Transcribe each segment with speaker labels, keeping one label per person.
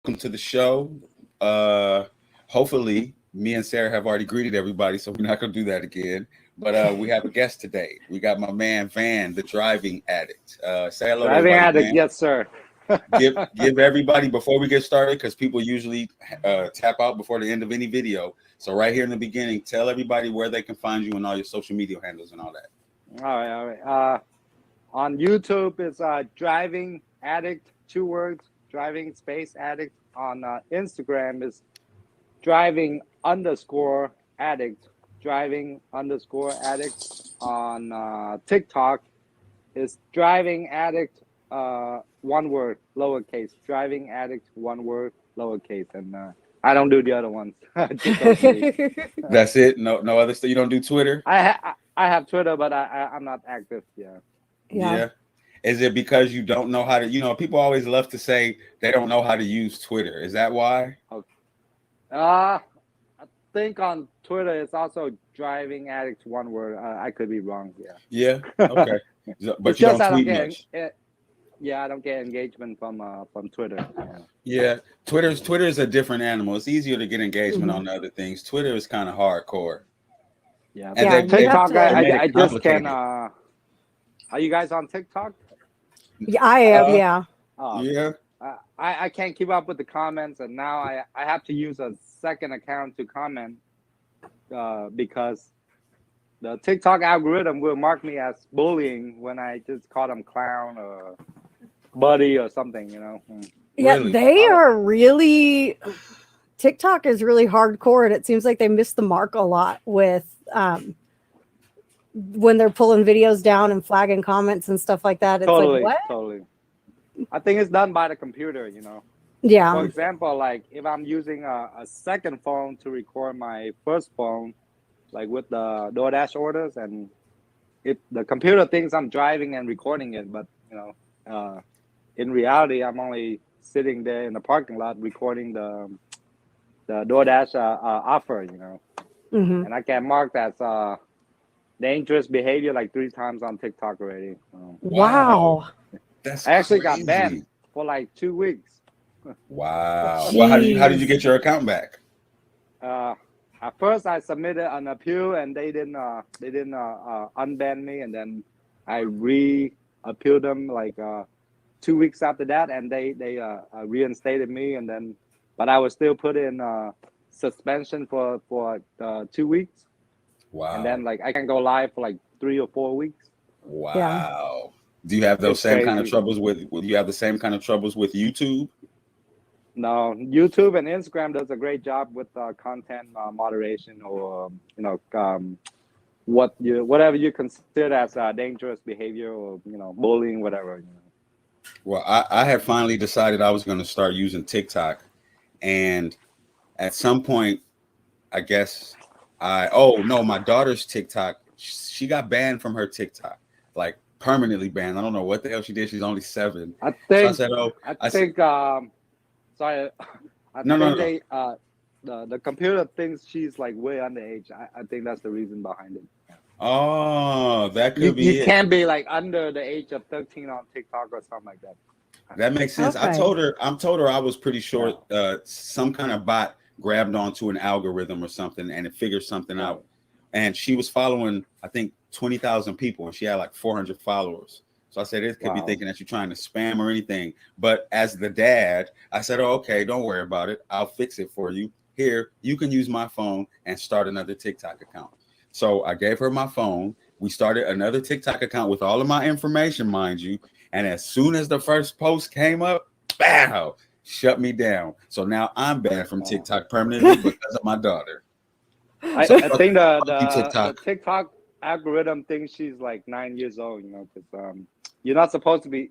Speaker 1: welcome to the show. Hopefully, me and Sarah have already greeted everybody, so we're not going to do that again. But we have a guest today. We got my man Van, the Driving Addict. Say hello to
Speaker 2: Driving
Speaker 1: everybody,
Speaker 2: Addict,
Speaker 1: man.
Speaker 2: yes, sir.
Speaker 1: Give everybody, before we get started, because people usually tap out before the end of any video. So right here in the beginning, tell everybody where they can find you and all your social media handles and all that.
Speaker 2: All right. On YouTube, it's Driving Addict, 2 words, Driving space Addict. On Instagram, is Driving_Addict, Driving_Addict. On TikTok, is Driving Addict, 1 word, lowercase, Driving Addict, 1 word, lowercase. And I don't do the other ones.
Speaker 1: That's it. No other stuff. You don't do Twitter?
Speaker 2: I have Twitter, but I'm not active.
Speaker 1: Yeah. Is it because you don't know how to? People always love to say they don't know how to use Twitter. Is that why?
Speaker 2: Okay. I think on Twitter it's also Driving Addict, 1 word. I could be wrong.
Speaker 1: Yeah. Okay. But you don't tweet much.
Speaker 2: I don't get engagement from Twitter.
Speaker 1: Yeah. Twitter is a different animal. It's easier to get engagement on other things. Twitter is kind of hardcore.
Speaker 2: Yeah.
Speaker 1: And
Speaker 2: TikTok, I just can't. Are you guys on TikTok?
Speaker 3: Yeah, I am. Yeah.
Speaker 1: Yeah.
Speaker 2: I can't keep up with the comments, and now I have to use a second account to comment because the TikTok algorithm will mark me as bullying when I just call them clown or buddy or something,
Speaker 3: Yeah,
Speaker 1: Really?
Speaker 3: they are really. TikTok is really hardcore, and it seems like they miss the mark a lot with when they're pulling videos down and flagging comments and stuff like that. It's
Speaker 2: Totally,
Speaker 3: like, what?
Speaker 2: totally. I think it's done by the computer,
Speaker 3: Yeah.
Speaker 2: For example, like if I'm using a second phone to record my first phone, like with the DoorDash orders, and the computer thinks I'm driving and recording it, but in reality, I'm only sitting there in the parking lot recording the DoorDash offer,
Speaker 3: Mm-hmm.
Speaker 2: and I get marked as dangerous behavior like 3 times on TikTok already.
Speaker 3: Wow.
Speaker 1: That's
Speaker 2: I actually
Speaker 1: crazy.
Speaker 2: got banned for like 2 weeks.
Speaker 1: Wow. Well, how did you get your account back?
Speaker 2: At first, I submitted an appeal, and they didn't unban me, and then I re-appealed them like 2 weeks after that, and they reinstated me, but I was still put in suspension for 2 weeks.
Speaker 1: Wow.
Speaker 2: And then like I can go live for like 3 or 4 weeks.
Speaker 1: Wow.
Speaker 3: Yeah.
Speaker 1: Do you have those
Speaker 2: It's
Speaker 1: same kind of
Speaker 2: crazy.
Speaker 1: troubles with you have the same kind of troubles with YouTube?
Speaker 2: No, YouTube and Instagram does a great job with content moderation, or whatever you consider as dangerous behavior, or bullying, whatever.
Speaker 1: Well, I had finally decided I was going to start using TikTok, and at some point, I guess my daughter's TikTok, she got banned from her TikTok, like permanently banned. I don't know what the hell she did. She's only 7.
Speaker 2: I think.
Speaker 1: So I said,
Speaker 2: Sorry. The computer thinks she's like way underage. I think that's the reason behind it.
Speaker 1: oh, that could be
Speaker 2: You
Speaker 1: it.
Speaker 2: can't be like under the age of 13 on TikTok or something like that.
Speaker 1: That makes sense.
Speaker 3: Okay.
Speaker 1: I told her I was pretty sure some kind of bot grabbed onto an algorithm or something, and it figured something out. And she was following, I think, 20,000 people, and she had like 400 followers. So I said, it could be thinking that you're trying to spam or anything. But as the dad, I said, oh, okay, don't worry about it. I'll fix it for you. Here, you can use my phone and start another TikTok account. So I gave her my phone. We started another TikTok account with all of my information, mind you. And as soon as the first post came up, bow, shut me down. So now I'm banned from TikTok permanently because of my daughter.
Speaker 2: I think the
Speaker 1: TikTok.
Speaker 2: TikTok algorithm thinks she's like 9 years old, because you're not supposed to be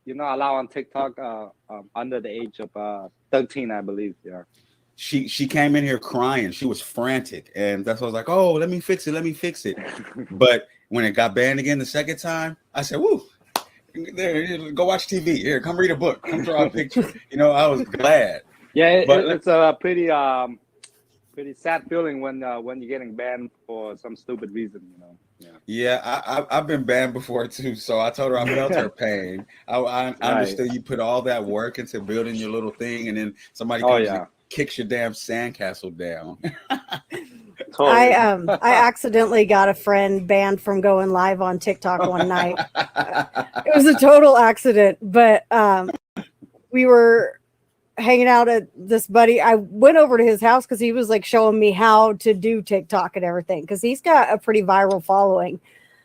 Speaker 2: you're not allowed on TikTok under the age of 13, I believe. Yeah.
Speaker 1: She came in here crying. She was frantic, and that's why I was like, "Oh, let me fix it." But when it got banned again the second time, I said, "Woo, there, go watch TV. Here, come read a book. Come draw a picture." I was glad.
Speaker 2: Yeah,
Speaker 1: But
Speaker 2: it's a pretty pretty sad feeling when you're getting banned for some stupid reason, you know. Yeah.
Speaker 1: Yeah, I've been banned before too, so I told her I felt her pain. I
Speaker 2: Right.
Speaker 1: understood you put all that work into building your little thing, and then somebody
Speaker 2: Oh
Speaker 1: comes and
Speaker 2: yeah,
Speaker 1: kicks your damn sandcastle down.
Speaker 2: totally.
Speaker 3: I accidentally got a friend banned from going live on TikTok one night. It was a total accident, but we were hanging out at this buddy. I went over to his house because he was like showing me how to do TikTok and everything because he's got a pretty viral following.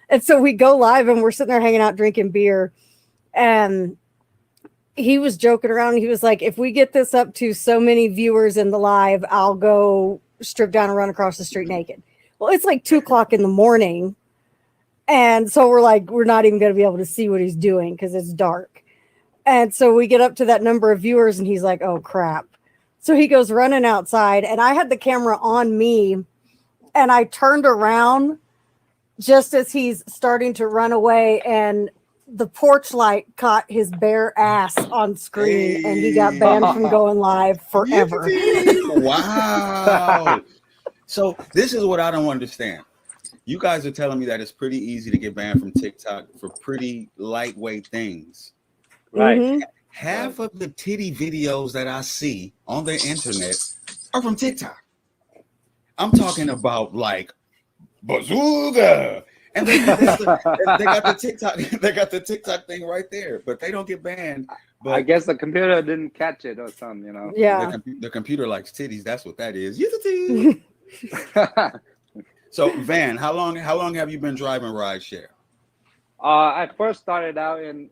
Speaker 3: And so we go live and we're sitting there hanging out drinking beer. And he was joking around. He was like, if we get this up to so many viewers in the live, I'll go strip down and run across the street naked. Well, it's like 2:00 in the morning. And so we're like, we're not even going to be able to see what he's doing because it's dark. And so we get up to that number of viewers and he's like, oh crap. So he goes running outside and I had the camera on me and I turned around just as he's starting to run away and the porch light caught his bare ass on screen and he got banned from going live forever.
Speaker 1: Wow. So this is what I don't understand. You guys are telling me that it's pretty easy to get banned from TikTok for pretty lightweight things.
Speaker 2: Right.
Speaker 3: Mhm.
Speaker 1: Half of the titty videos that I see on the internet are from TikTok. I'm talking about like bazooka. And they got the TikTok, they got the TikTok thing right there, but they don't get banned. But
Speaker 2: I guess the computer didn't catch it or something, you know.
Speaker 3: Yeah.
Speaker 1: the computer likes titties. That's what that is. So Van, how long have you been driving rideshare?
Speaker 2: I first started out in.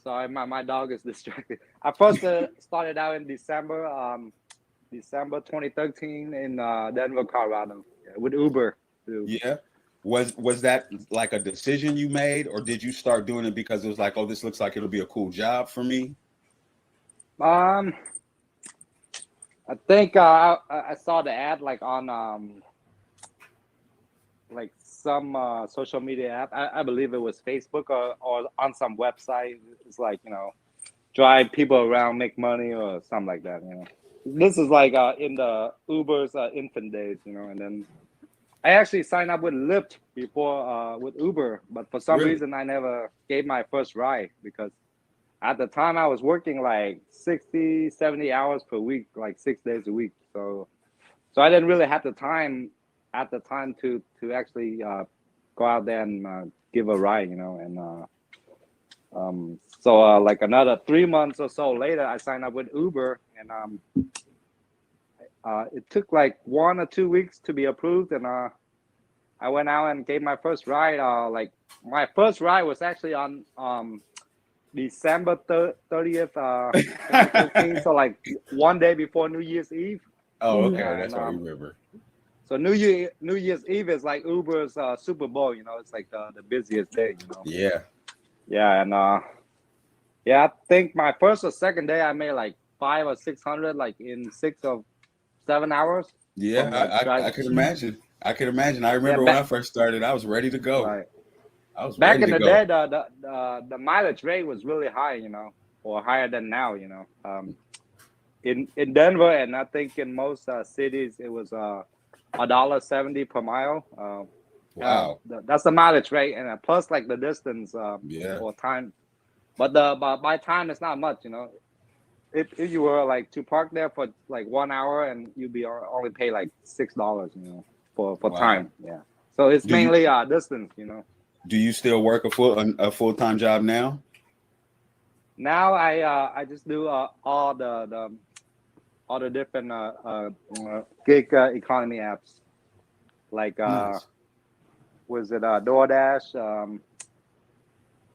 Speaker 2: Sorry, my dog is distracted. I first started out in December 2013 in Denver, Colorado, with Uber. Too.
Speaker 1: Yeah. Was that like a decision you made, or did you start doing it because it was like, oh, this looks like it'll be a cool job for me?
Speaker 2: I think I saw the ad like on like some social media app. I believe it was Facebook or on some website. It's like, you know, drive people around, make money or something like that, you know. This is like in the Uber's infant days, you know. And then I actually signed up with Lyft before with Uber, but for some
Speaker 1: Really?
Speaker 2: reason I never gave my first ride because at the time I was working like 60, 70 hours per week, like 6 days a week. So I didn't really have the time at the time to actually go out there and give a ride, you know. And so like another 3 months or so later, I signed up with Uber, and it took like 1 or 2 weeks to be approved, and I went out and gave my first ride. Like my first ride was actually on December 30th, 2015. So like one day before New Year's Eve.
Speaker 1: Oh, okay,
Speaker 2: Yeah,
Speaker 1: that's
Speaker 2: and,
Speaker 1: what I remember.
Speaker 2: So New Year's Eve is like Uber's Super Bowl. You know, it's like the busiest day. You know.
Speaker 1: Yeah.
Speaker 2: Yeah, and yeah, I think my first or second day I made like 500 or 600, like in 6 or 7 hours.
Speaker 1: Yeah, I could imagine. I could imagine. I remember when I first started, I was ready to go.
Speaker 2: Right.
Speaker 1: I was
Speaker 2: Back
Speaker 1: ready
Speaker 2: in
Speaker 1: to
Speaker 2: the
Speaker 1: go.
Speaker 2: day, the mileage rate was really high, you know, or higher than now, you know. In Denver, and I think in most cities, it was $1.70 per mile.
Speaker 1: Wow.
Speaker 2: That's the mileage rate, and plus like the distance
Speaker 1: Yeah.
Speaker 2: or time. But by time, it's not much, you know. If you were like to park there for like 1 hour, and you'd be only pay like $6, you know, for
Speaker 1: Wow.
Speaker 2: time. Yeah. So it's mainly distance, you know.
Speaker 1: Do you still work a full-time job now?
Speaker 2: Now I just do all the different gig economy apps, like
Speaker 1: Nice.
Speaker 2: was it DoorDash?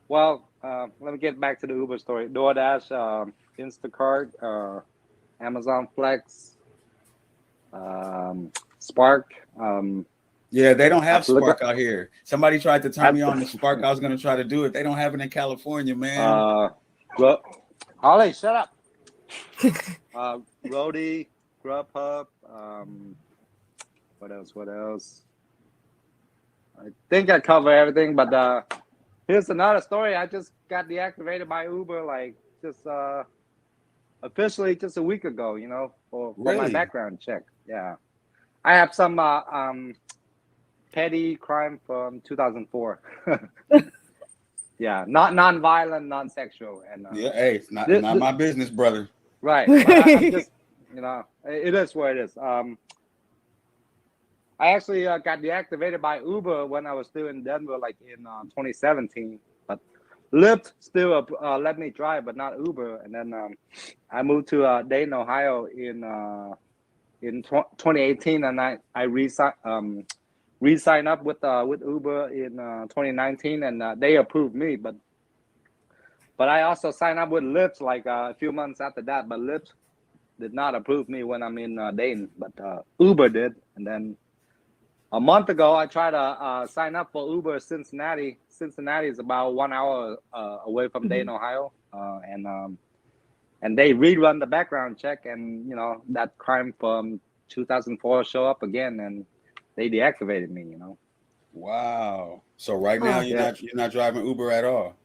Speaker 2: Well, let me get back to the Uber story. DoorDash, Instacart, Amazon Flex, Spark.
Speaker 1: Yeah, they don't have
Speaker 2: have to look
Speaker 1: Spark out here. Somebody tried to turn me on to Spark. I was going to try to do it. They don't have it in California, man.
Speaker 2: Well, Holly, shut up. Roadie, Grubhub. What else? I think I cover everything, but here's another story. I just got deactivated by Uber, like just officially just a week ago, you know, for my
Speaker 1: Really?
Speaker 2: background check. Yeah. I have some petty crime from 2004. Yeah, not non-violent, non-sexual, and
Speaker 1: Yeah, hey, it's not
Speaker 2: Th-
Speaker 1: not
Speaker 2: th-
Speaker 1: my business, brother.
Speaker 2: right. But I'm just, it is what it is. I actually got deactivated by Uber when I was still in Denver, like in 2017. But Lyft still let me drive, but not Uber. And then I moved to Dayton, Ohio in 2018, and I re-signed up with Uber in 2019, and they approved me. But I also signed up with Lyft like a few months after that. But Lyft did not approve me when I'm in Dayton, but Uber did. And then a month ago, I tried to sign up for Uber Cincinnati. Cincinnati is about 1 hour away from Dayton, Ohio, and they rerun the background check, and that crime from 2004 show up again, and they deactivated me.
Speaker 1: Wow. So right now you're not driving Uber at all.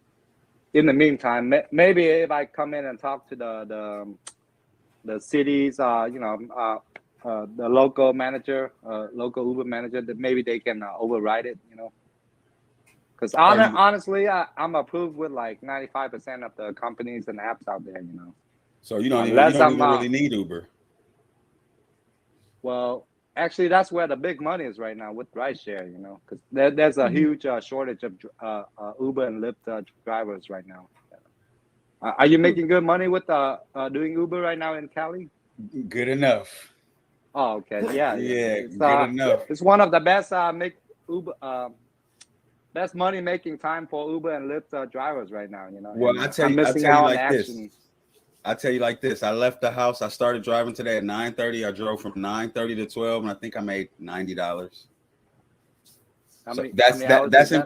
Speaker 2: In the meantime, maybe if I come in and talk to the cities, the local manager, local Uber manager, that maybe they can override it, Because honestly, I'm approved with like 95% of the companies and apps out there,
Speaker 1: So you don't even really need Uber.
Speaker 2: Well, actually, that's where the big money is right now with rideshare, because there's a huge shortage of Uber and Lyft drivers right now. Are you making good money with doing Uber right now in Cali?
Speaker 1: Good enough.
Speaker 2: Oh, okay. Yeah.
Speaker 1: It's, good enough.
Speaker 2: It's one of the best best money making time for Uber and Lyft drivers right now.
Speaker 1: Well, I tell you like this. I left the house. I started driving today at 9:30. I drove from 9:30 to 12, and I think I made $90.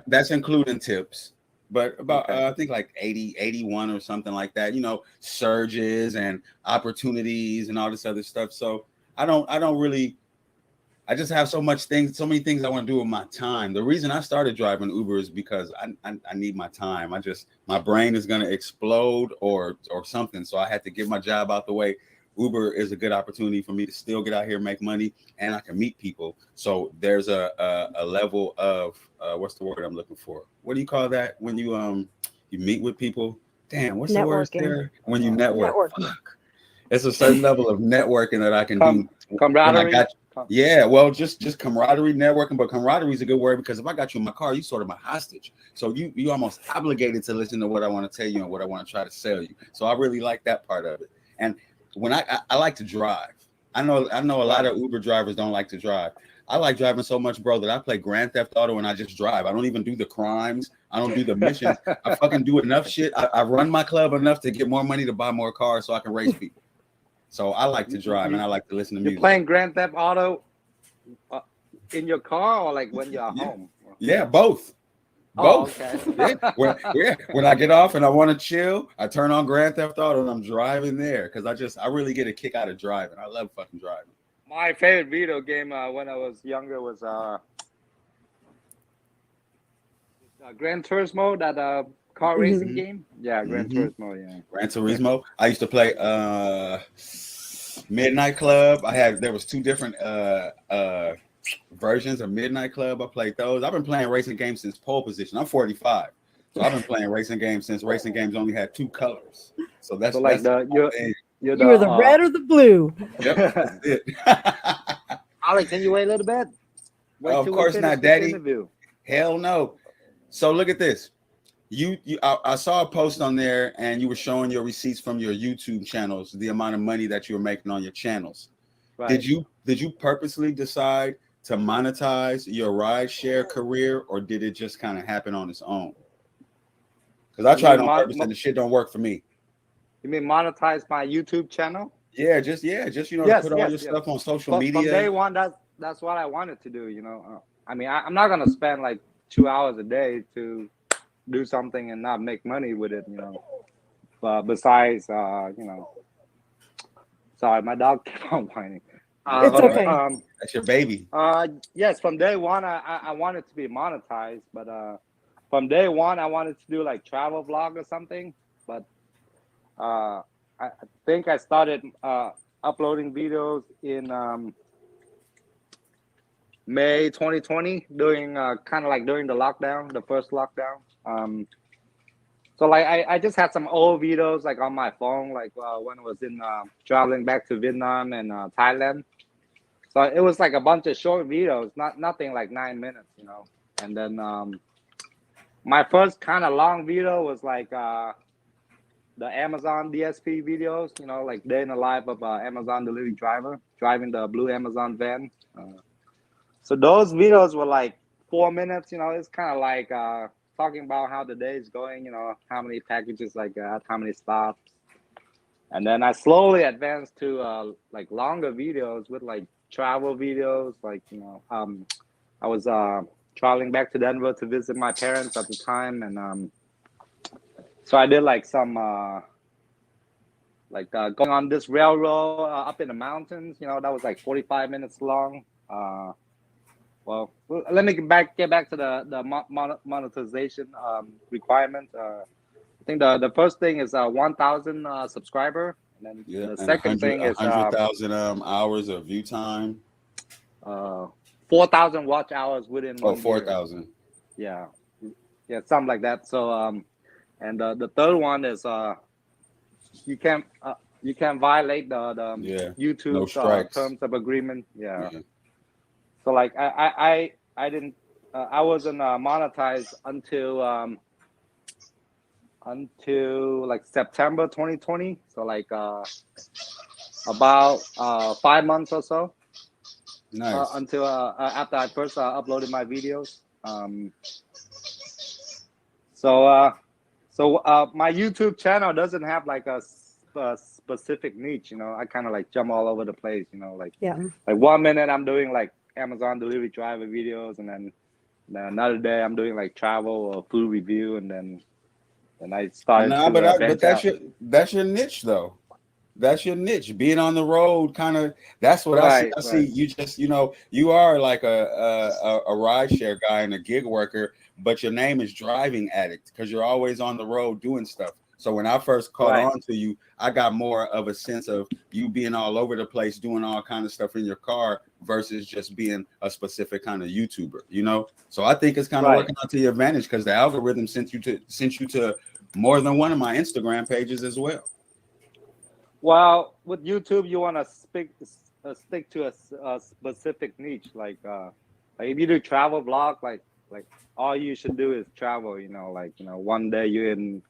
Speaker 1: That's including tips. But about I think like 80, 81 or something like that. Surges and opportunities and all this other stuff. So I just have so many things I want to do with my time. The reason I started driving Uber is because I need my time. My brain is going to explode or something. So I had to get my job out the way. Uber is a good opportunity for me to still get out here and make money, and I can meet people. So there's a level of what's the word I'm looking for? What do you call that when you meet with people? Damn, what's the word there? When you network. Fuck. It's a certain level of networking that I can do.
Speaker 2: Camaraderie.
Speaker 1: Yeah, well, just camaraderie, networking, but camaraderie is a good word because if I got you in my car, you sort of my hostage. So you almost obligated to listen to what I want to tell you and what I want to try to sell you. So I really like that part of it. And when I like to drive, I know a lot of Uber drivers don't like to drive. I like driving so much, bro, that I play Grand Theft Auto and I just drive. I don't even do the crimes. I don't do the missions. I fucking do enough shit. I run my club enough to get more money to buy more cars so I can race people. So I like to drive and I like to listen to music.
Speaker 2: You're playing Grand Theft Auto in your car or like when you're home?
Speaker 1: Yeah, both. Both. Okay. When I get off and I want to chill, I turn on Grand Theft Auto and I'm driving there because I really get a kick out of driving. I love fucking driving.
Speaker 2: My favorite video game when I was younger was Gran Turismo, that car racing game. Yeah, Gran Turismo. Yeah,
Speaker 1: Gran Turismo. I used to play Midnight Club. There was two different versions of Midnight Club. I played those. I've been playing racing games since pole position. I'm 45, so I've been playing racing games since racing games only had two colors. So that's
Speaker 2: like
Speaker 3: you were the red or the blue.
Speaker 1: Yep, that's it.
Speaker 2: Ollie, can you wait a little bit?
Speaker 1: Of course not, Daddy. Hell no. So look at this. I saw a post on there, and you were showing your receipts from your YouTube channels, the amount of money that you were making on your channels. Right. Did you purposely decide to monetize your rideshare career, or did it just kind of happen on its own? Because I tried on purpose and the shit don't work for me.
Speaker 2: You mean monetize my YouTube channel?
Speaker 1: Yeah, just to put all your stuff on social media.
Speaker 2: From day one, that's what I wanted to do. I mean, I'm not gonna spend like 2 hours a day to do something and not make money with it. But besides, sorry, my dog kept on whining.
Speaker 3: It's okay.
Speaker 1: That's your baby.
Speaker 2: Yes, from day one, I wanted to be monetized, but from day one, I wanted to do like travel vlog or something. But I think I started uploading videos in May 2020, during kind of like during the lockdown, the first lockdown. So like I just had some old videos like on my phone, like when I was in traveling back to Vietnam and Thailand. So it was like a bunch of short videos, nothing like 9 minutes, you know. And then my first kind of long video was like the Amazon DSP videos, you know, like day in the life of Amazon delivery driver driving the blue Amazon van. So those videos were like 4 minutes, you know. It's kind of like talking about how the day is going, you know, how many packages I got, how many stops. And then I slowly advanced to like longer videos with like travel videos, like, you know, I was traveling back to Denver to visit my parents at the time, and so I did like some like going on this railroad up in the mountains, you know, that was like 45 minutes long. Well, let me get back to the monetization requirement. I think the first thing is 1,000 subscriber, and then
Speaker 1: Yeah,
Speaker 2: the
Speaker 1: and
Speaker 2: second thing is
Speaker 1: 100,000 hours of view time.
Speaker 2: 4,000 watch hours within 1 year.
Speaker 1: 4,000.
Speaker 2: Yeah, something like that. So and the third one is you can't violate the YouTube
Speaker 1: no
Speaker 2: terms of agreement. Yeah. So like I didn't I wasn't monetized until like September 2020. So like about 5 months or so.
Speaker 1: Nice.
Speaker 2: Until after I first uploaded my videos. So my YouTube channel doesn't have like a specific niche, you know. I kind of like jump all over the place, you know, like like 1 minute I'm doing like Amazon delivery driver videos, and then another day I'm doing like travel or food review, and then I started
Speaker 1: but that's your niche though. That's your niche, being on the road. Kind of, that's what I see. I see you just, you know, you are like a rideshare guy and a gig worker, but your name is Driving Addict because you're always on the road doing stuff. So when I first caught on to you, I got more of a sense of you being all over the place, doing all kind of stuff in your car versus just being a specific kind of YouTuber, you know? So I think it's kind of working out to your advantage because the algorithm sent you to more than one of my Instagram pages as well.
Speaker 2: Well, with YouTube, you want to stick to a specific niche. Like if you do travel vlog, like all you should do is travel. You know, like, you know, one day you're in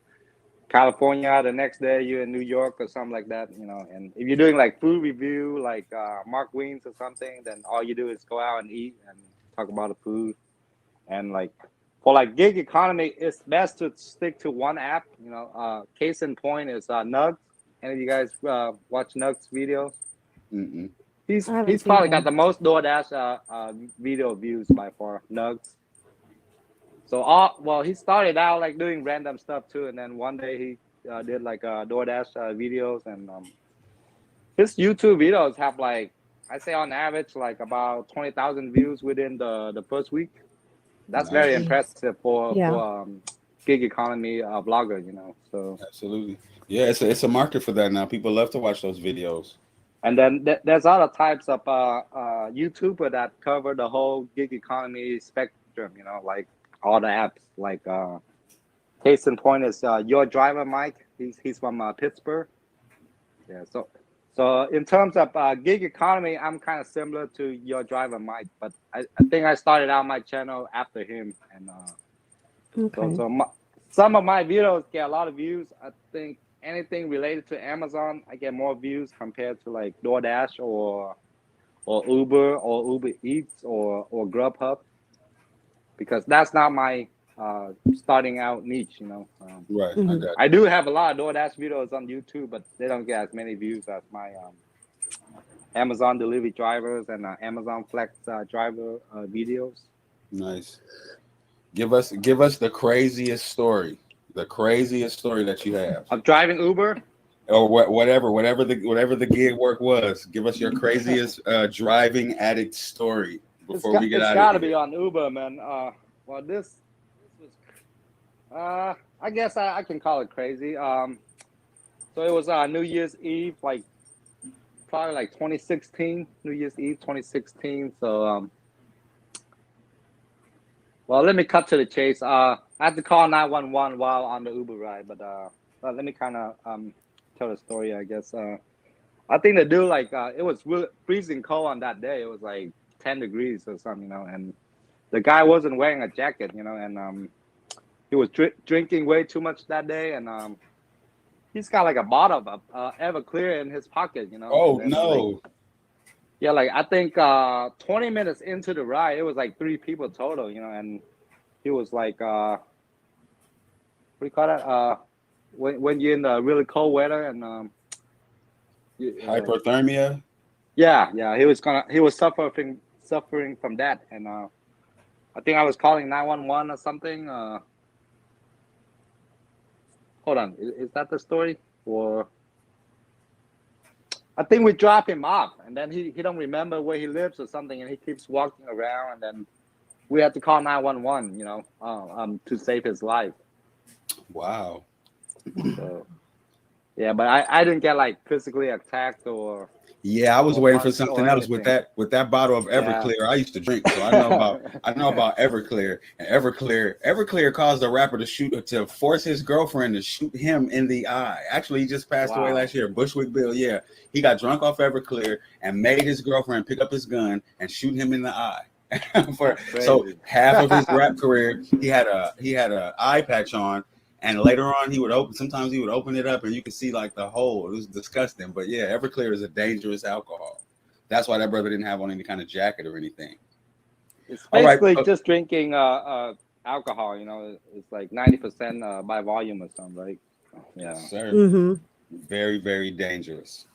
Speaker 2: California, the next day you're in New York or something like that. You know, and if you're doing like food review, like Mark Wiens or something, then all you do is go out and eat and talk about the food. And like for like gig economy, it's best to stick to one app. You know, case in point is Nugs. Any of you guys watch Nugs videos?
Speaker 1: Mm-mm.
Speaker 2: He's probably got the most DoorDash video views by far, Nugs. So he started out like doing random stuff too, and then one day he did like DoorDash videos, and his YouTube videos have like, I say on average like about 20,000 views within the first week. That's very impressive for gig economy blogger, you know. So
Speaker 1: absolutely. Yeah, it's a market for that now. People love to watch those videos.
Speaker 2: And then there's other types of YouTuber that cover the whole gig economy spectrum, you know, like all the apps. Like case in point is Your Driver Mike. He's from Pittsburgh. Yeah. So in terms of gig economy, I'm kind of similar to Your Driver Mike, but I think I started out my channel after him, and some of my videos get a lot of views. I think anything related to Amazon, I get more views compared to like DoorDash or Uber or Uber Eats or Grubhub, because that's not my starting out niche, you know.
Speaker 1: Right.
Speaker 2: I do have a lot of DoorDash videos on YouTube, but they don't get as many views as my Amazon delivery drivers and Amazon Flex driver videos.
Speaker 1: Nice. Give us the craziest story. The craziest story that you have
Speaker 2: of driving Uber,
Speaker 1: or whatever the gig work was. Give us your craziest driving addict story before we get out of here. It's
Speaker 2: got to be on Uber, man. Well, this was, I guess I can call it crazy. So it was New Year's Eve, like probably like 2016, New Year's Eve 2016. So Well, let me cut to the chase. I had to call 911 while on the Uber ride, but let me kind of tell the story, I guess. I think the dude, like, it was really freezing cold on that day. It was like 10 degrees or something, you know, and the guy wasn't wearing a jacket, you know, and he was drinking way too much that day, and he's got like a bottle of Everclear in his pocket, you know.
Speaker 1: Oh
Speaker 2: And then, like,
Speaker 1: no.
Speaker 2: yeah, like I think 20 minutes into the ride, it was like 3 people total, you know, and he was like, what do you call that? When you're in the really cold weather and
Speaker 1: Hypothermia.
Speaker 2: yeah, he was suffering from that, and I think I was calling 911 or something. Hold on, is that the story? Or I think we drop him off, and then he don't remember where he lives or something, and he keeps walking around, and then we had to call 911, you know, to save his life.
Speaker 1: Wow.
Speaker 2: So yeah, but I didn't get like physically attacked or
Speaker 1: Yeah, I was waiting for
Speaker 2: punched
Speaker 1: something
Speaker 2: or
Speaker 1: else with
Speaker 2: anything.
Speaker 1: that bottle of
Speaker 2: Yeah.
Speaker 1: Everclear. I used to drink, so I know about Everclear. And Everclear caused a rapper to force his girlfriend to shoot him in the eye. Actually, he just passed away
Speaker 2: Wow.
Speaker 1: last year. Bushwick Bill. Yeah, he got drunk off Everclear and made his girlfriend pick up his gun and shoot him in the eye. So
Speaker 2: Crazy.
Speaker 1: half of his rap career, he had a eye patch on. And later on, sometimes he would open it up and you could see like the hole. It was disgusting. But yeah, Everclear is a dangerous alcohol. That's why that brother didn't have on any kind of jacket or anything.
Speaker 2: It's
Speaker 1: All right.
Speaker 2: basically just drinking alcohol, you know. It's like 90% by volume or something, right? Yeah.
Speaker 1: Sir.
Speaker 3: Mm-hmm.
Speaker 1: Very, very dangerous.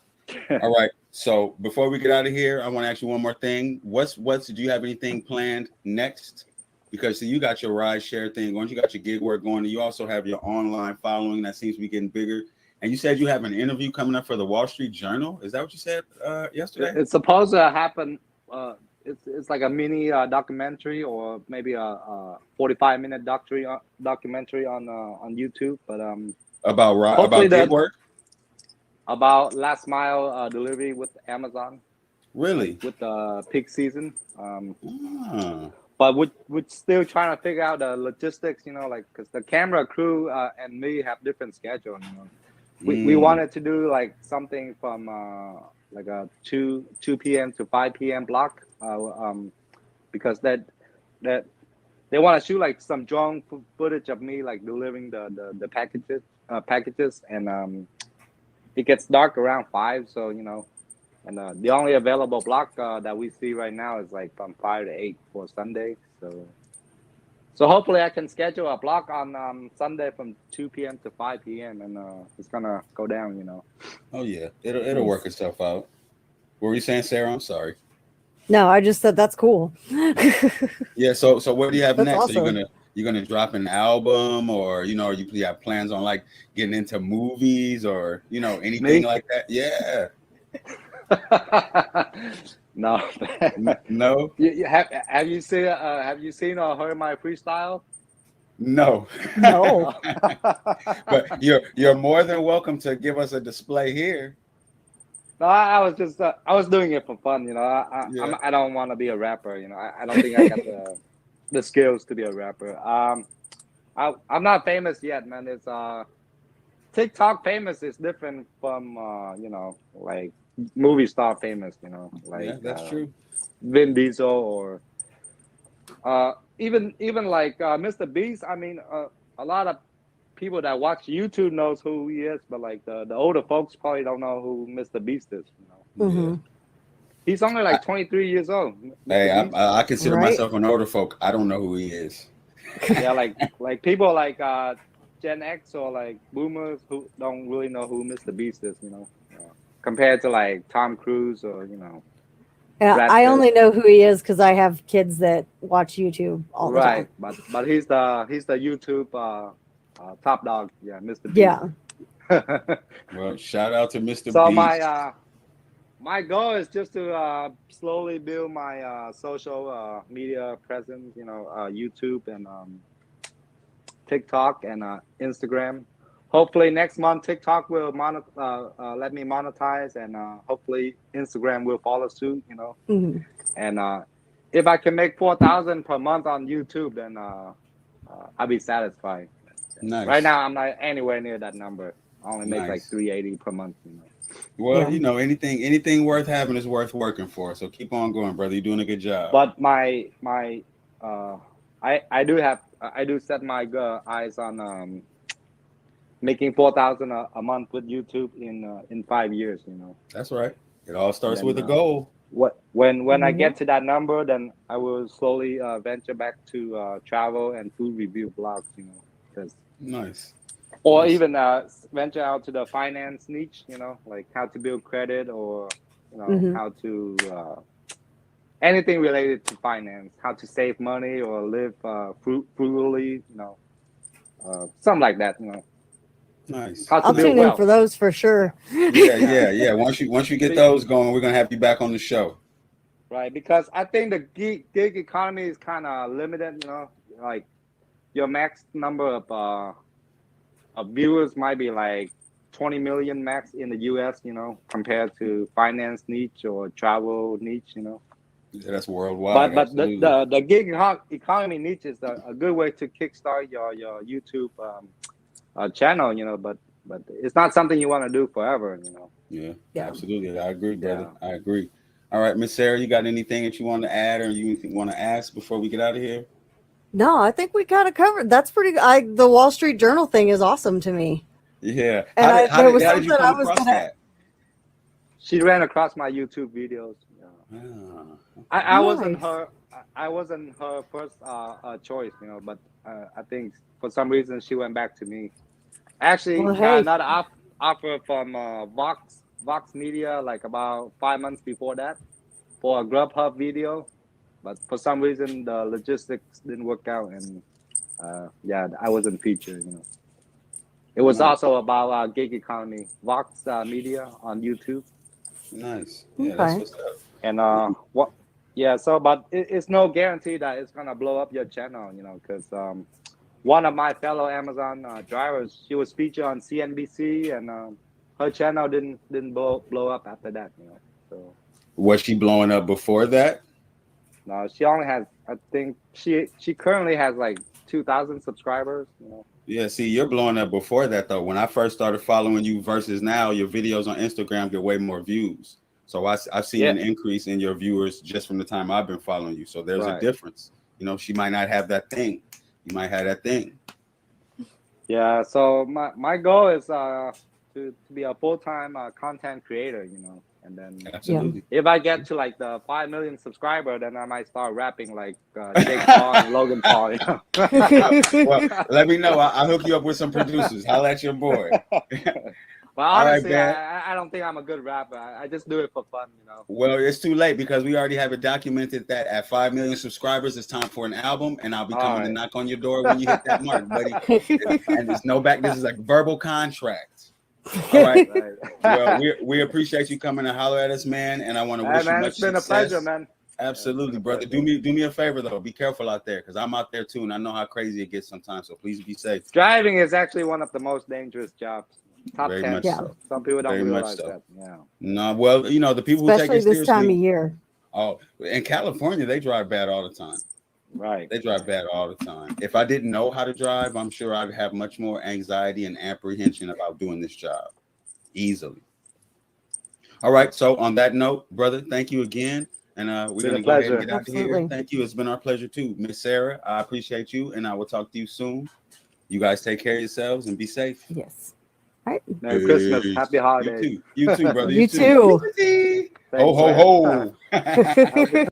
Speaker 1: All right. So before we get out of here, I want to ask you one more thing. Do you have anything planned next? Because you got your ride share thing going, you got your gig work going, and you also have your online following that seems to be getting bigger. And you said you have an interview coming up for the Wall Street Journal. Is that what you said yesterday?
Speaker 2: It's supposed to happen. It's like a mini documentary or maybe a 45-minute documentary on YouTube. But
Speaker 1: about gig work?
Speaker 2: About last mile delivery with Amazon.
Speaker 1: Really?
Speaker 2: Like with the peak season. But we're still trying to figure out the logistics, you know, like because the camera crew and me have different schedules. You know, we wanted to do like something from like a 2 p.m. to 5 p.m. block, because that they want to shoot like some drone footage of me like delivering the packages, and it gets dark around 5, so you know. And the only available block that we see right now is like from 5 to 8 for Sunday. So hopefully I can schedule a block on Sunday from 2 p.m. to 5 p.m. and it's gonna go down, you know.
Speaker 1: Oh yeah, it'll work itself out. What were you saying, Sarah? I'm sorry.
Speaker 3: No, I just said that's cool.
Speaker 1: Yeah. So what do you have
Speaker 3: That's
Speaker 1: next?
Speaker 3: awesome.
Speaker 1: Are you gonna drop an album, or you have plans on like getting into movies or anything like that? Yeah.
Speaker 2: No.
Speaker 1: No.
Speaker 2: Have you seen or heard my freestyle?
Speaker 1: No.
Speaker 3: No.
Speaker 1: But you're more than welcome to give us a display here.
Speaker 2: No, I was just I was doing it for fun, you know. I don't want to be a rapper, you know. I don't think I got the skills to be a rapper. I'm not famous yet, man. It's TikTok famous is different from like movie star famous, you know, like
Speaker 1: yeah, that's true.
Speaker 2: Vin Diesel or even like Mr. Beast. I mean, a lot of people that watch YouTube knows who he is, but like the older folks probably don't know who Mr. Beast is. You know,
Speaker 3: Mm-hmm.
Speaker 2: he's only like 23 years old.
Speaker 1: Hey, I consider myself an older folk. I don't know who he is.
Speaker 2: Yeah, like people like Gen X or like boomers who don't really know who Mr. Beast is. You know. Compared to like Tom Cruise or
Speaker 3: Yeah, I only know who he is because I have kids that watch YouTube all the time.
Speaker 2: Right, but he's the YouTube top dog. Yeah, Mr. Beast.
Speaker 3: Yeah.
Speaker 1: Well, shout out to Mr.
Speaker 2: So
Speaker 1: Beast.
Speaker 2: my goal is just to slowly build my social media presence. You know, YouTube and TikTok and Instagram. Hopefully next month TikTok will let me monetize, and hopefully Instagram will follow suit. You know,
Speaker 3: Mm-hmm.
Speaker 2: and if I can make 4,000 per month on YouTube, then I'll be satisfied.
Speaker 1: Nice.
Speaker 2: Right now, I'm not anywhere near that number. I only make like
Speaker 1: Nice.
Speaker 2: 380 per month.
Speaker 1: Well,
Speaker 3: Yeah.
Speaker 1: you know, anything worth having is worth working for. So keep on going, brother. You're doing a good job.
Speaker 2: But I do set my eyes on making 4,000 a month with YouTube in 5 years.
Speaker 1: That's right. It all starts
Speaker 2: Then,
Speaker 1: with a goal.
Speaker 2: When I
Speaker 3: Mhm.
Speaker 2: get to that number, then I will slowly venture back to travel and food review blogs. 'cause-
Speaker 1: Nice.
Speaker 2: or
Speaker 1: Nice.
Speaker 2: even venture out to the finance niche. Like how to build credit, or
Speaker 3: Mhm.
Speaker 2: how to anything related to finance, how to save money or live frugally. Something like that.
Speaker 1: Nice.
Speaker 2: How to
Speaker 3: I'll
Speaker 2: build
Speaker 3: tune in
Speaker 2: wealth.
Speaker 3: for those for sure.
Speaker 1: Yeah. Once you get those going, we're gonna have you back on the show.
Speaker 2: Right, because I think the gig economy is kind of limited. Like your max number of viewers might be like 20 million max in the US. Compared to finance niche or travel niche.
Speaker 1: Yeah, that's worldwide.
Speaker 2: But
Speaker 1: Absolutely.
Speaker 2: the gig economy niche is a good way to kickstart your YouTube channel. But it's not something you want to do forever.
Speaker 1: Yeah,
Speaker 3: Yeah.
Speaker 1: absolutely. I agree, brother.
Speaker 2: Yeah.
Speaker 1: I agree. All right, Miss Sarah, you got anything that you want to add or you want to ask before we get out of here?
Speaker 3: No, I think we kind of covered. That's pretty. The Wall Street Journal thing is awesome to me.
Speaker 1: Yeah.
Speaker 3: And
Speaker 1: How
Speaker 3: there was
Speaker 1: did you
Speaker 3: something
Speaker 1: come
Speaker 3: I was
Speaker 1: across
Speaker 3: gonna.
Speaker 1: that?
Speaker 2: She ran across my YouTube videos.
Speaker 1: Ah,
Speaker 2: I wasn't
Speaker 3: Nice.
Speaker 2: her first choice, but I think for some reason she went back to me. Actually,
Speaker 3: Well,
Speaker 2: got
Speaker 3: hey.
Speaker 2: another offer from Vox Media like about 5 months before that for a Grubhub video, but for some reason the logistics didn't work out, and I wasn't featured. It was
Speaker 1: Nice.
Speaker 2: also about gig economy, Vox Media on YouTube.
Speaker 1: Nice. Yeah, that's
Speaker 3: Okay.
Speaker 1: what's up.
Speaker 2: And what? Yeah. So, but it's no guarantee that it's gonna blow up your channel, because one of my fellow Amazon drivers, she was featured on CNBC, and her channel didn't blow up after that, So
Speaker 1: Was she blowing up before that?
Speaker 2: no, she only has. I think she currently has like 2,000 subscribers.
Speaker 1: Yeah, see, you're blowing up before that though. When I first started following you versus now, your videos on Instagram get way more views. So I've seen
Speaker 2: Yeah.
Speaker 1: an increase in your viewers just from the time I've been following you. So there's a
Speaker 2: Right.
Speaker 1: difference. She might not have that thing. You might have that thing.
Speaker 2: Yeah. So my goal is to be a full-time content creator, and then
Speaker 1: Absolutely.
Speaker 2: if I get to like the 5 million subscriber, then I might start rapping like Jake Paul and Logan Paul.
Speaker 1: Well, let me know. I'll hook you up with some producers. Holla at your boy.
Speaker 2: But honestly, I don't think I'm a good rapper. I just do it for fun,
Speaker 1: Well, it's too late because we already have it documented that at 5 million subscribers, it's time for an album, and I'll be coming to knock on your door when you hit that mark, buddy. And there's no back. This is like verbal contract. All right. Well, we appreciate you coming to holler at us, man. And I want to wish you much
Speaker 2: it's been
Speaker 1: success.
Speaker 2: a pleasure, man.
Speaker 1: Absolutely, brother. Do me a favor though. Be careful out there because I'm out there too, and I know how crazy it gets sometimes. So please be safe.
Speaker 2: Driving is actually one of the most dangerous jobs. Top
Speaker 1: Very
Speaker 2: 10.
Speaker 1: much
Speaker 3: Yeah.
Speaker 1: so.
Speaker 2: Some people don't
Speaker 1: Very much
Speaker 2: realize
Speaker 1: so.
Speaker 2: that. Yeah.
Speaker 1: No, well, the people who take
Speaker 3: Especially
Speaker 1: it
Speaker 3: this time of
Speaker 1: seriously.
Speaker 3: year.
Speaker 1: Oh, in California, they drive bad all the time.
Speaker 2: Right.
Speaker 1: They drive bad all the time. If I didn't know how to drive, I'm sure I'd have much more anxiety and apprehension about doing this job easily. All right. So on that note, brother, thank you again. And we're going to go ahead and get out of here. Thank you. It's been our pleasure too. Miss Sarah, I appreciate you, and I will talk to you soon. You guys take care of yourselves and be safe.
Speaker 3: Yes. All right.
Speaker 2: Merry Christmas. Happy holidays.
Speaker 1: You too, brother.
Speaker 3: You too.
Speaker 1: Ho, ho, ho.